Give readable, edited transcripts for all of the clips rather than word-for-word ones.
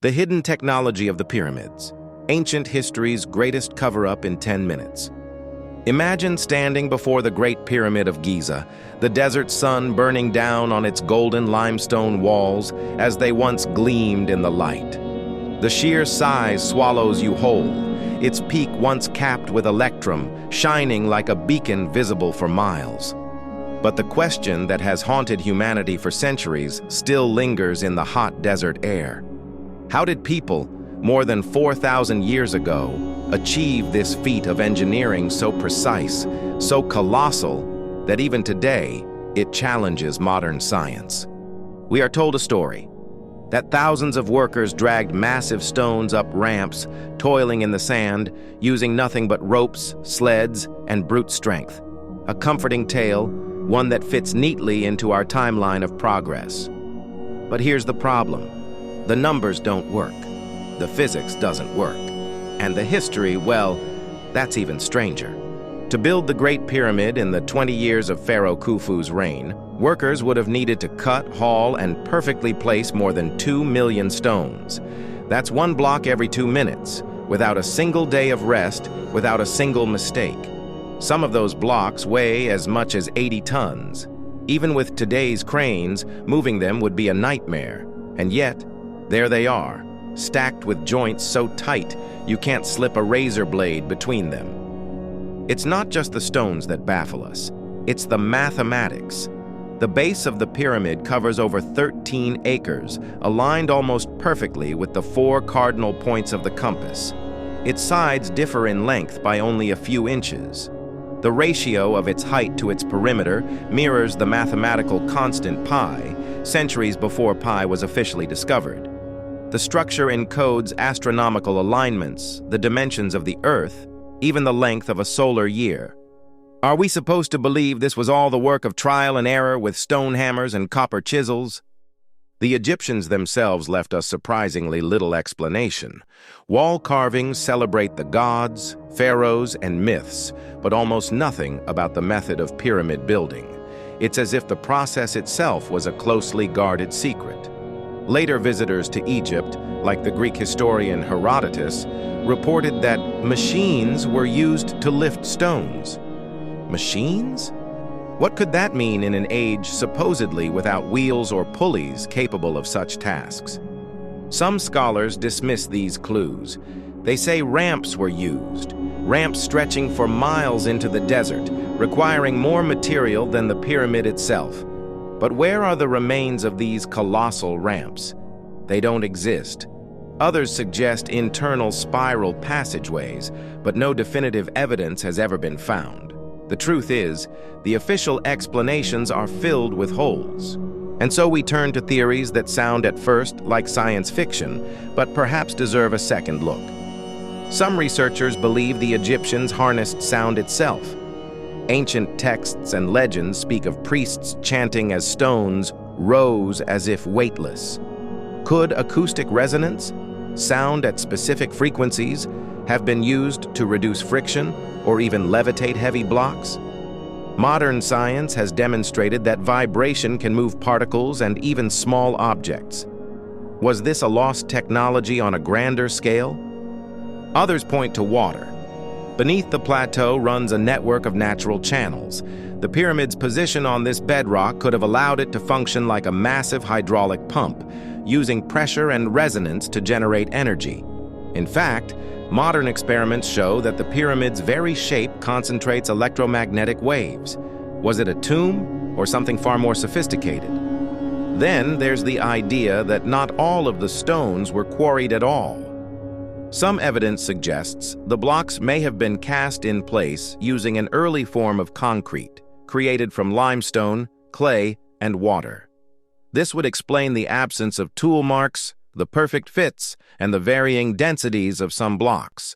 The hidden technology of the pyramids. Ancient history's greatest cover-up in 10 minutes. Imagine standing before the Great Pyramid of Giza, the desert sun burning down on its golden limestone walls as they once gleamed in the light. The sheer size swallows you whole, its peak once capped with electrum, shining like a beacon visible for miles. But the question that has haunted humanity for centuries still lingers in the hot desert air. How did people, more than 4,000 years ago, achieve this feat of engineering so precise, so colossal, that even today, it challenges modern science? We are told a story that thousands of workers dragged massive stones up ramps, toiling in the sand, using nothing but ropes, sleds, and brute strength. A comforting tale, one that fits neatly into our timeline of progress. But here's the problem. The numbers don't work. The physics doesn't work. And the history, well, that's even stranger. To build the Great Pyramid in the 20 years of Pharaoh Khufu's reign, workers would have needed to cut, haul, and perfectly place more than 2 million stones. That's one block every 2 minutes, without a single day of rest, without a single mistake. Some of those blocks weigh as much as 80 tons. Even with today's cranes, moving them would be a nightmare. And yet, there they are, stacked with joints so tight you can't slip a razor blade between them. It's not just the stones that baffle us, it's the mathematics. The base of the pyramid covers over 13 acres, aligned almost perfectly with the 4 cardinal points of the compass. Its sides differ in length by only a few inches. The ratio of its height to its perimeter mirrors the mathematical constant pi, centuries before pi was officially discovered. The structure encodes astronomical alignments, the dimensions of the Earth, even the length of a solar year. Are we supposed to believe this was all the work of trial and error with stone hammers and copper chisels? The Egyptians themselves left us surprisingly little explanation. Wall carvings celebrate the gods, pharaohs, and myths, but almost nothing about the method of pyramid building. It's as if the process itself was a closely guarded secret. Later visitors to Egypt, like the Greek historian Herodotus, reported that machines were used to lift stones. Machines? What could that mean in an age supposedly without wheels or pulleys capable of such tasks? Some scholars dismiss these clues. They say ramps were used, ramps stretching for miles into the desert, requiring more material than the pyramid itself. But where are the remains of these colossal ramps? They don't exist. Others suggest internal spiral passageways, but no definitive evidence has ever been found. The truth is, the official explanations are filled with holes. And so we turn to theories that sound at first like science fiction, but perhaps deserve a second look. Some researchers believe the Egyptians harnessed sound itself. Ancient texts and legends speak of priests chanting as stones rose as if weightless. Could acoustic resonance, sound at specific frequencies, have been used to reduce friction or even levitate heavy blocks? Modern science has demonstrated that vibration can move particles and even small objects. Was this a lost technology on a grander scale? Others point to water. Beneath the plateau runs a network of natural channels. The pyramid's position on this bedrock could have allowed it to function like a massive hydraulic pump, using pressure and resonance to generate energy. In fact, modern experiments show that the pyramid's very shape concentrates electromagnetic waves. Was it a tomb or something far more sophisticated? Then there's the idea that not all of the stones were quarried at all. Some evidence suggests the blocks may have been cast in place using an early form of concrete, created from limestone, clay, and water. This would explain the absence of tool marks, the perfect fits, and the varying densities of some blocks.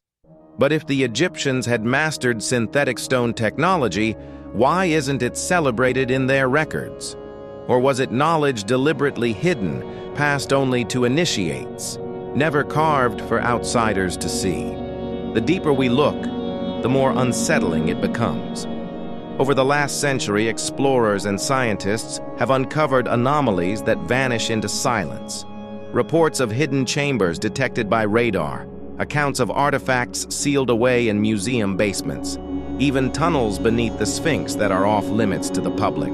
But if the Egyptians had mastered synthetic stone technology, why isn't it celebrated in their records? Or was it knowledge deliberately hidden, passed only to initiates, never carved for outsiders to see? The deeper we look, the more unsettling it becomes. Over the last century, explorers and scientists have uncovered anomalies that vanish into silence. Reports of hidden chambers detected by radar, accounts of artifacts sealed away in museum basements, even tunnels beneath the Sphinx that are off limits to the public.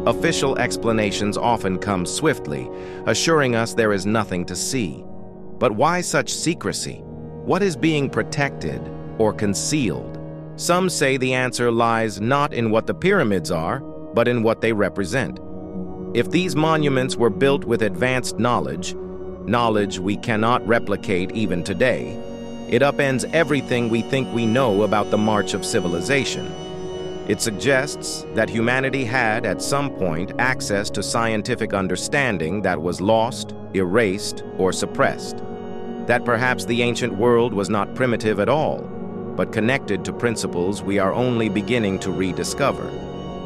Official explanations often come swiftly, assuring us there is nothing to see. But why such secrecy? What is being protected or concealed? Some say the answer lies not in what the pyramids are, but in what they represent. If these monuments were built with advanced knowledge we cannot replicate even today, it upends everything we think we know about the march of civilization. It suggests that humanity had, at some point, access to scientific understanding that was lost, erased, or suppressed. That perhaps the ancient world was not primitive at all, but connected to principles we are only beginning to rediscover.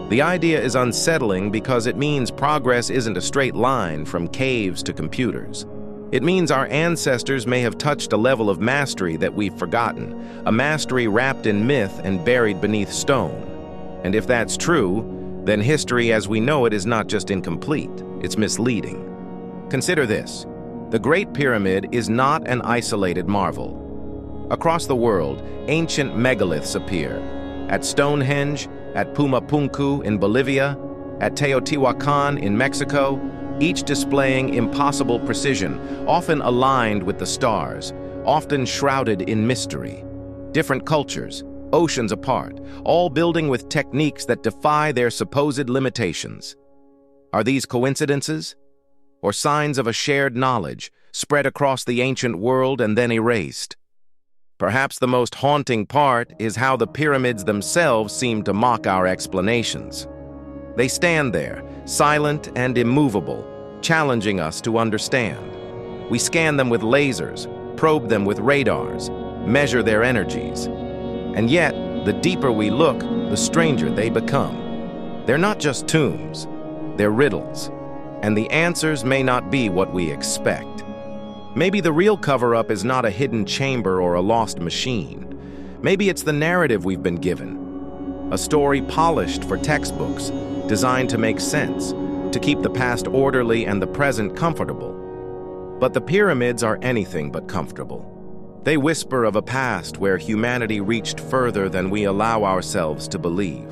The idea is unsettling because it means progress isn't a straight line from caves to computers. It means our ancestors may have touched a level of mastery that we've forgotten, a mastery wrapped in myth and buried beneath stone. And if that's true, then history as we know it is not just incomplete, it's misleading. Consider this. The Great Pyramid is not an isolated marvel. Across the world, ancient megaliths appear. At Stonehenge, at Pumapunku in Bolivia, at Teotihuacan in Mexico, each displaying impossible precision, often aligned with the stars, often shrouded in mystery. Different cultures, oceans apart, all building with techniques that defy their supposed limitations. Are these coincidences? Or signs of a shared knowledge, spread across the ancient world and then erased? Perhaps the most haunting part is how the pyramids themselves seem to mock our explanations. They stand there, silent and immovable, challenging us to understand. We scan them with lasers, probe them with radars, measure their energies. And yet, the deeper we look, the stranger they become. They're not just tombs, they're riddles. And the answers may not be what we expect. Maybe the real cover-up is not a hidden chamber or a lost machine. Maybe it's the narrative we've been given. A story polished for textbooks, designed to make sense, to keep the past orderly and the present comfortable. But the pyramids are anything but comfortable. They whisper of a past where humanity reached further than we allow ourselves to believe.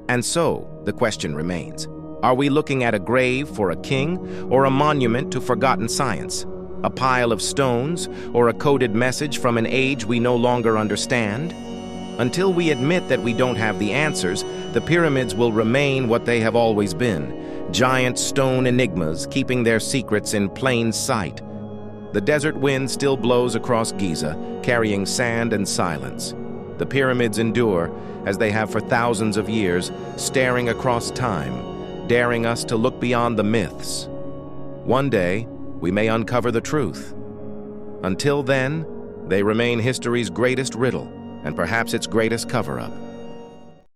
And so, the question remains, are we looking at a grave for a king or a monument to forgotten science? A pile of stones or a coded message from an age we no longer understand? Until we admit that we don't have the answers, the pyramids will remain what they have always been, giant stone enigmas keeping their secrets in plain sight. The desert wind still blows across Giza, carrying sand and silence. The pyramids endure, as they have for thousands of years, staring across time, daring us to look beyond the myths. One day, we may uncover the truth. Until then, they remain history's greatest riddle, and perhaps its greatest cover-up.